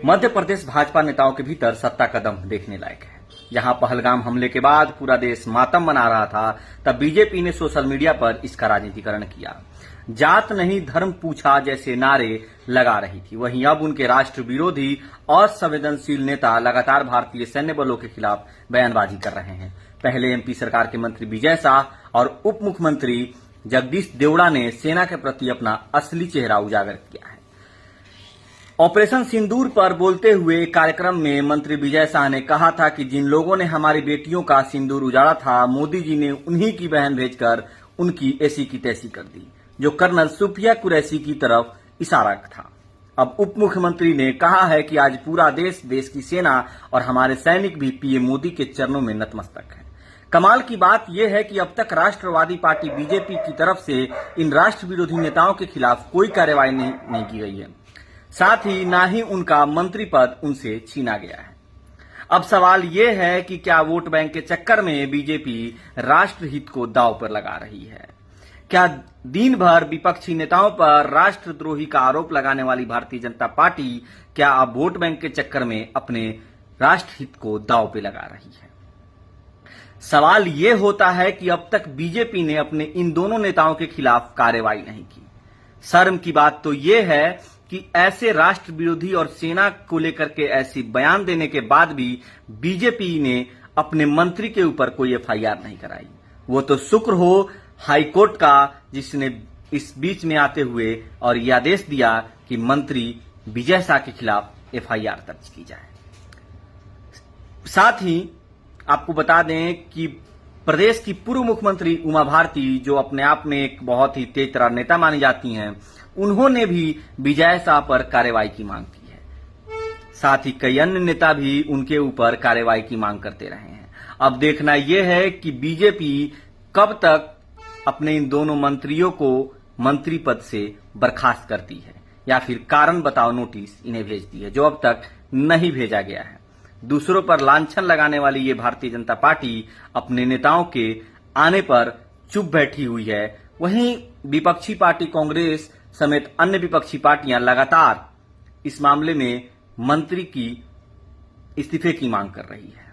मध्य प्रदेश भाजपा नेताओं के भीतर सत्ता कदम देखने लायक है। जहां पहलगाम हमले के बाद पूरा देश मातम मना रहा था, तब बीजेपी ने सोशल मीडिया पर इसका राजनीतिकरण किया। जात नहीं धर्म पूछा जैसे नारे लगा रही थी। वहीं अब उनके राष्ट्र विरोधी और संवेदनशील नेता लगातार भारतीय सैन्य बलों के खिलाफ बयानबाजी कर रहे हैं। पहले एमपी सरकार के मंत्री विजय शाह और उप मुख्यमंत्री जगदीश देवड़ा ने सेना के प्रति अपना असली चेहरा उजागर किया है। ऑपरेशन सिंदूर पर बोलते हुए कार्यक्रम में मंत्री विजय शाह ने कहा था कि जिन लोगों ने हमारी बेटियों का सिंदूर उजाड़ा था, मोदी जी ने उन्हीं की बहन भेजकर उनकी ऐसी की तैसी कर दी, जो कर्नल सुफिया कुरैशी की तरफ इशारा था। अब उप मुख्यमंत्री ने कहा है कि आज पूरा देश की सेना और हमारे सैनिक भी पीएम मोदी के चरणों में नतमस्तक है। कमाल की बात यह है कि अब तक राष्ट्रवादी पार्टी बीजेपी की तरफ से इन राष्ट्र विरोधी नेताओं के खिलाफ कोई कार्रवाई नहीं की गई है। साथ ही ना ही उनका मंत्री पद उनसे छीना गया है। अब सवाल ये है कि क्या वोट बैंक के चक्कर में बीजेपी राष्ट्रहित को दांव पर लगा रही है? क्या दिन भर विपक्षी नेताओं पर राष्ट्रद्रोही का आरोप लगाने वाली भारतीय जनता पार्टी क्या अब वोट बैंक के चक्कर में अपने राष्ट्रहित को दांव पे लगा रही है? सवाल ये होता है कि अब तक बीजेपी ने अपने इन दोनों नेताओं के खिलाफ कार्रवाई नहीं की। शर्म की बात तो ये है कि ऐसे राष्ट्र विरोधी और सेना को लेकर के ऐसी बयान देने के बाद भी बीजेपी ने अपने मंत्री के ऊपर कोई एफआईआर नहीं कराई। वो तो शुक्र हो हाईकोर्ट का, जिसने इस बीच में आते हुए और यह आदेश दिया कि मंत्री विजय शाह के खिलाफ एफआईआर दर्ज की जाए। साथ ही आपको बता दें कि प्रदेश की पूर्व मुख्यमंत्री उमा भारती, जो अपने आप में एक बहुत ही तेज तर्रार नेता मानी जाती हैं, उन्होंने भी विजय शाह पर कार्रवाई की मांग की है। साथ ही कई अन्य नेता भी उनके ऊपर कार्रवाई की मांग करते रहे हैं। अब देखना यह है कि बीजेपी कब तक अपने इन दोनों मंत्रियों को मंत्री पद से बर्खास्त करती है या फिर कारण बताओ नोटिस इन्हें भेजती है, जो अब तक नहीं भेजा गया है। दूसरों पर लांछन लगाने वाली ये भारतीय जनता पार्टी अपने नेताओं के आने पर चुप बैठी हुई है। वहीं विपक्षी पार्टी कांग्रेस समेत अन्य विपक्षी पार्टियां लगातार इस मामले में मंत्री की इस्तीफे की मांग कर रही है।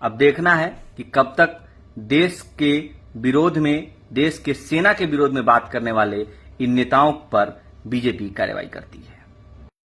अब देखना है कि कब तक देश के विरोध में, देश के सेना के विरोध में बात करने वाले इन नेताओं पर बीजेपी कार्रवाई करती है।